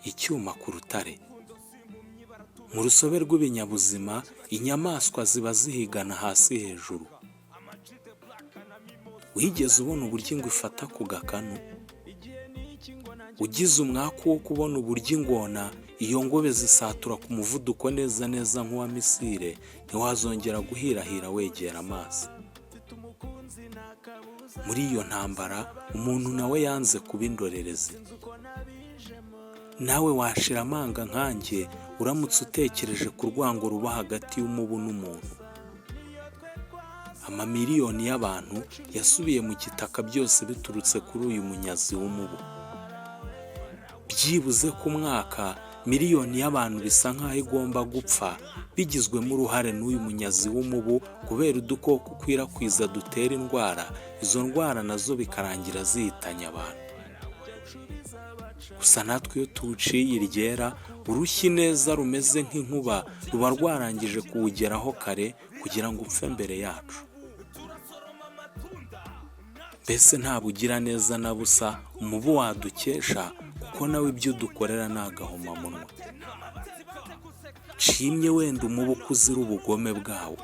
icyuma ku rutare. Mu rusobe rw'ibinyabuzima, inyamaswa ziba zihigana hasi hejuru. Wigeze ubona uburyo ingwe ifata ku gakanu? Ugize umwaku wo kubona uburyo ingona iyo ngobe zisatura ku muvuduko neza neza nk'uwa misile, ntiwazongera guhirahira wegera amazi. Muri iyo ntambara, umuntu nawe yanze kuba indorerezi. Nawe washira amanga nkanjye uramutse utekereje ku rwango ruba hagati y'umubu n'umuntu. Amamiliyoni y'abantu yasubiye mu gitaka byose biturutse kuri uyu munyazi w'umubu. Byibuze ku mwaka, miliyoni y'abantu bisa nk'aho igomba gupfa, bigizwemo uruhare n'uyu munyazi w'umubu kubera udukoko ukwirakwiza dutera indwara, izo ndwara nazo bikarangira zihitanye abantu. Gusa natwe iyo tuwuciye iryera, urushyi neza rumeze nk'inkuba ruba rwarangije kuwugeraho kare kugira ngo upfe mbere yacu. Mbese nta bugira neza na busa umubu wadukesha, kuko nawe ibyo udukorera ni agahomamunwa. Nshimye wenda umubu kuzira ubugome bwawo.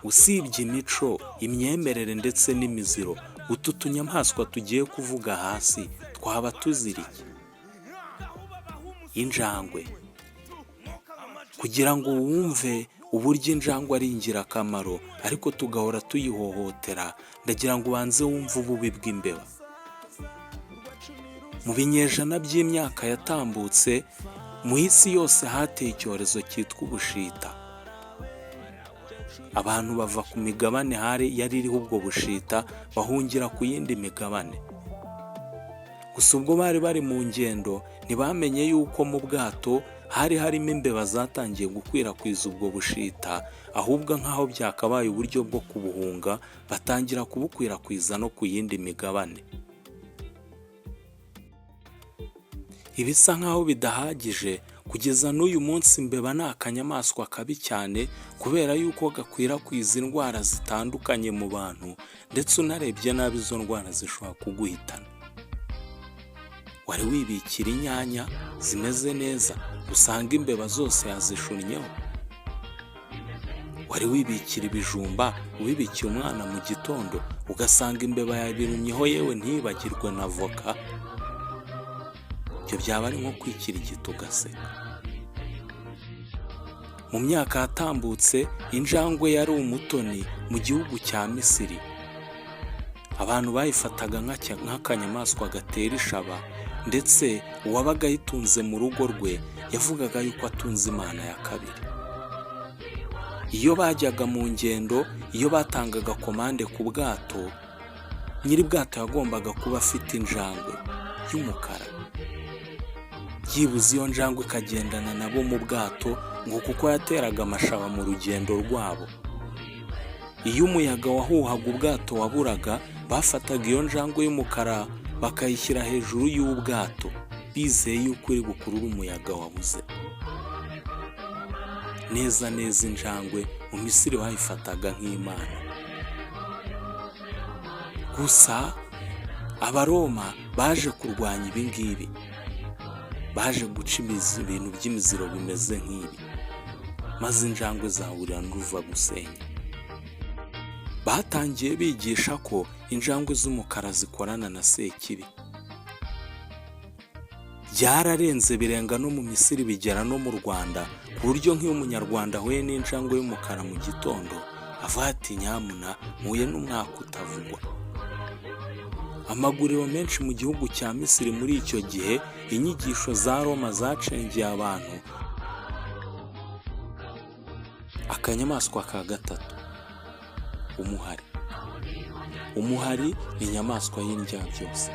Usibye imico, imyemerere ndetse n'imiziro, utu tunyamaswa tugiye kuvuga hasi twaba tuzira iki? Injangwe. Kugira ngo wumve uburyo injangwe ari ingirakamaro ariko tugahora tuyihohotera, ndagira ngo ubanze wumve ububi bw'imbeba. Mu binyejana by'imyaka yatambutse, mu isi yose hateye icyorezo cyitwa ubushita. Abantu bava ku migabane yari iriho ubwo bushita bahungira ku yindi migabane. Gusa ubwo bari mu ngendo, ntibamenye yuko mu bwato hari harimo imbeba zatangiye gukwirakwiza ubwo bushita, ahubwo nk'aho byakabaye uburyo bwo kubuhunga, batangira kubukwirakwiza no ku yindi migabane. Ibisa nk'aho bidahagije, kugeza n'uyu munsi imbeba ni akanyamaswa kabi cyane kubera yuko gakwirakwiza indwara zitandukanye mu bantu, ndetse unarebye nabi izo ndwara zishobora kuguhitana. Wari wibikira inyanya zimeze neza, usanga imbeba zose yazishunnyeho. Wari wibikira ibijumba, ubibikiye umwana mu gitondo, ugasanga imbeba yabirumyeho yewe ntibagirwe na voka. Ibyo byaba ari nko kwikirigita ugaseka. Mu myaka yatambutse, injangwe yari umutoni mu gihugu cya Misiri. Abantu bayifataga nk'akanyamaswa gatera ishaba, ndetse uwabaga ayitunze mu rugo rwe yavugaga yuko atunze Imana ya kabiri. Iyo bajyaga mu ngendo, iyo batangaga komande ku bwato, nyiri bwato yagombaga kuba afite injangwe y'umukara. Byibuze iyo njangwe ikagendana nabo mu bwato, ngo kuko yateraga amashaba mu rugendo rwabo. Iyo umuyaga wahuhaga ubwato waburaga, bafataga iyo njangwe y'umukara bakayishyira hejuru y'ubwato, bizeye yuko iri bukurure umuyaga wabuze. Neza neza injangwe mu Misiri bayifataga nk'Imana. Gusa Abaroma baje kurwanya ibi ngibi, baje guca ibintu by'imiziro bimeze nk'ibi, maze injangwe zahurira n'uruva gusenya. Batangiye bigisha ko injangwe z'umukara zikorana na Sekibi. Byararenze birenga no mu Misiri bigera no mu Rwanda, ku buryo nk'iyo umunyarwanda ahuye n'injangwe y'umukara mu gitondo avuga ati nyamuna mpuye n'umwaka utavugwa. Amaguriro menshi mu gihugu cya Misiri muri icyo gihe, inyigisho za Roma zacengeye abantu. Akanyamaswa ka gatatu, umuhari. Umuhari ni inyamaswa y'indya byose.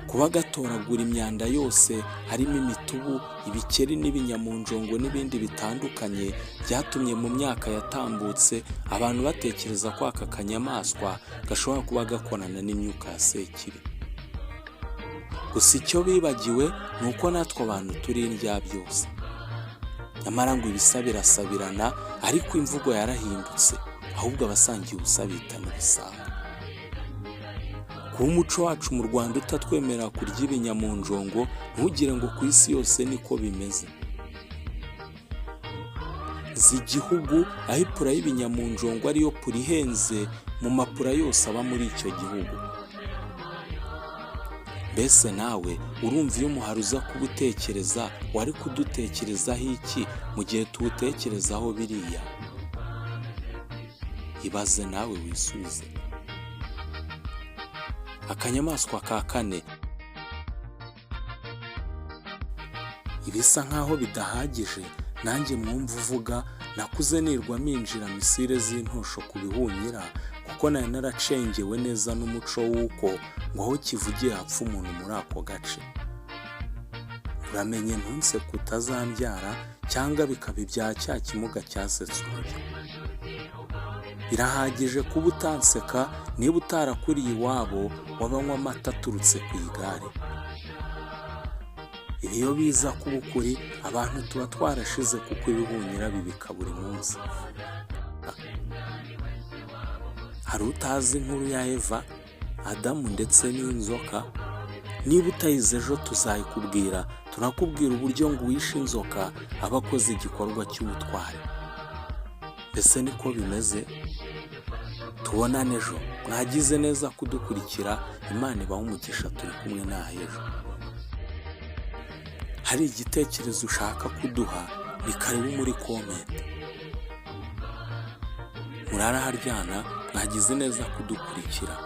Kuba gatoragura imyanda yose, harimo imitubu, ibikeri n'ibinyamunjongo n'ibindi bitandukanye, byatumye mu myaka yatambutse abantu batekereza ko aka kanyamaswa gashobora kuba gakorana n'imyuka ya Sekibi. Gusa icyo bibagiwe ni uko natwe abantu turi indya byose. Nyamara ngo ibisa birasabirana, ariko imvugo yarahindutse, ahubwo abasangiye ubusa bitana ibisambo. kuba umuco wacu mu Rwanda utatwemerera kurya ibinyamunjongo, ntugire ngo ku isi yose niko bimeze. Nzi igihugu aho ipura y'ibinyamunjongo ariyo pura ihenze mu mapura yose aba muri icyo gihugu. Mbese nawe urumva iyo umuhari uza kubutekereza wari kudutekerezaho iki mu gihe tuwutekerezaho biriya? Ibaze nawe wisubize. Akanyamaswa ka kane. Ibisa nkaho bidahagije, nanjye mwumva uvuga nakuze nirwa minjira misile z'intosho ku bihunyira, kuko nari naracengewe neza n'umuco w'uko ngo aho kivugiye hapfa umuntu muri ako gace. Uramenye ntunse kutazambyara cyangwa bikaba ibya cya kimuga cyasetse urujyo. Birahagije kuba utanseka niba utarakuriye iwabo wabanywa amata aturutse ku igare. Ibi iyo biza kuba ukuri, abantu tuba twarashize kuko ibihunyira bibika buri munsi. Hari utazi inkuru ya Eva, Adamu ndetse n'inzoka? Niba utayize ejo tuzayikubwira. Turakubwira uburyo ngo uwishe inzoka aba akoze igikorwa cy'ubutwari. Mbese niko bimeze? Tubonane ejo. Mwagize neza kudukurikira. Imana ibahe umugisha. Turi kumwe nawe ejo. Hari igitekerezo ushaka kuduha, ni karibu muri comment. Murara haryana. Mwagize neza kudukurikira.